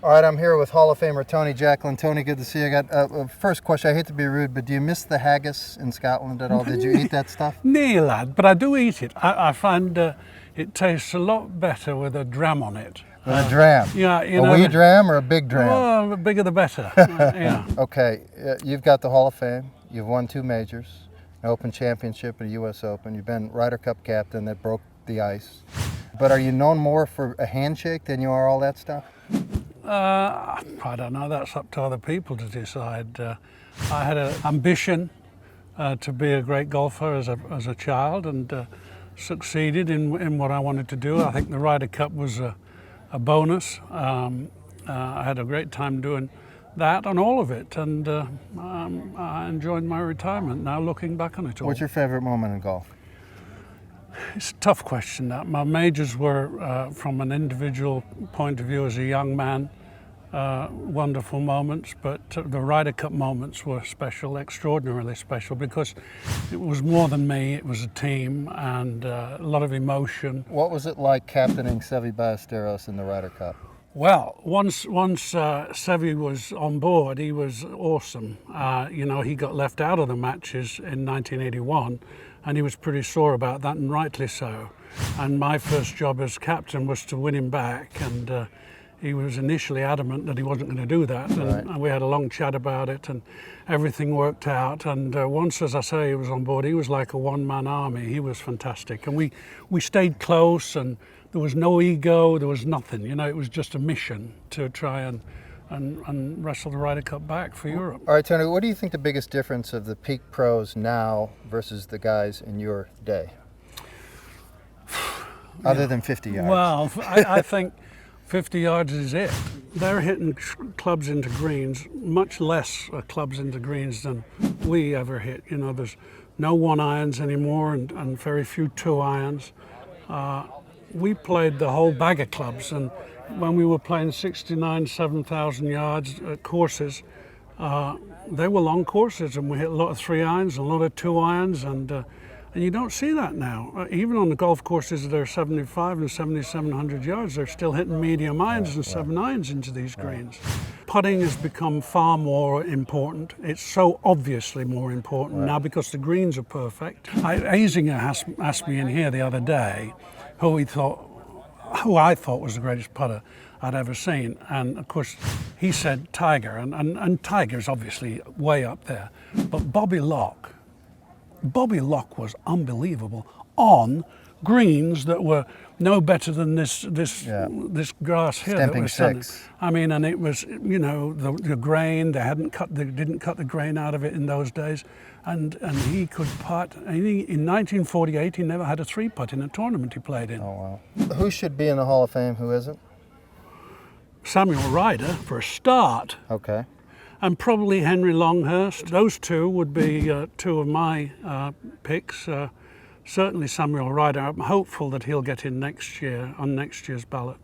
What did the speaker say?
All right, I'm here with Hall of Famer Tony Jacklin. Tony, good to see you. I got first question. I hate to be rude, but do you miss the haggis in Scotland at all? Did you eat that stuff? Nay, lad, but I do eat it. I find it tastes a lot better with a dram on it. With a dram? Yeah, a wee dram or a big dram? Oh, the bigger the better. Yeah. Okay, you've got the Hall of Fame. You've won 2 majors, an Open Championship and a U.S. Open. You've been Ryder Cup captain that broke the ice. But are you known more for a handshake than you are all that stuff? I don't know. That's up to other people to decide. I had an ambition to be a great golfer as a child, and succeeded in what I wanted to do. I think the Ryder Cup was a bonus. I had a great time doing that and all of it, and I enjoyed my retirement now, looking back on it all. What's your favorite moment in golf? It's a tough question. My majors were, from an individual point of view as a young man, wonderful moments, but the Ryder Cup moments were special, extraordinarily special, because it was more than me, it was a team, and a lot of emotion. What was it like captaining Seve Ballesteros in the Ryder Cup? Well, once Seve was on board, he was awesome. He got left out of the matches in 1981, and he was pretty sore about that, and rightly so. And my first job as captain was to win him back, and he was initially adamant that he wasn't going to do that, and we had a long chat about it, and everything worked out. And once, as I say, he was on board, he was like a one-man army. He was fantastic, and we stayed close, and there was no ego, there was nothing. It was just a mission to try and wrestle the Ryder Cup back for Europe. All right, Tony, what do you think the biggest difference of the peak pros now versus the guys in your day? Other than 50 yards. Well, I think 50 yards is it. They're hitting clubs into greens, much less clubs into greens than we ever hit. There's no 1-irons anymore, and very few 2-irons. We played the whole bag of clubs, and when we were playing 69, 7,000 yards courses, they were long courses, and we hit a lot of 3-irons and a lot of 2-irons, and you don't see that now. Even on the golf courses that are 75 and 7,700 yards, they're still hitting medium irons and 7-irons into these greens. Putting has become far more important. It's so obviously more important now because the greens are perfect. Azinger asked me in here the other day who I thought was the greatest putter I'd ever seen, and of course he said Tiger, and Tiger's obviously way up there, but Bobby Locke was unbelievable on greens that were no better than this grass here. Stamping 6. I mean, and it was, the grain, they didn't cut the grain out of it in those days, and he could putt. In 1948, he never had a 3-putt in a tournament he played in. Oh, wow. Who should be in the Hall of Fame, who isn't? Samuel Ryder, for a start. Okay. And probably Henry Longhurst. Those two would be 2 of my picks. Certainly Samuel Ryder. I'm hopeful that he'll get in next year, on next year's ballot.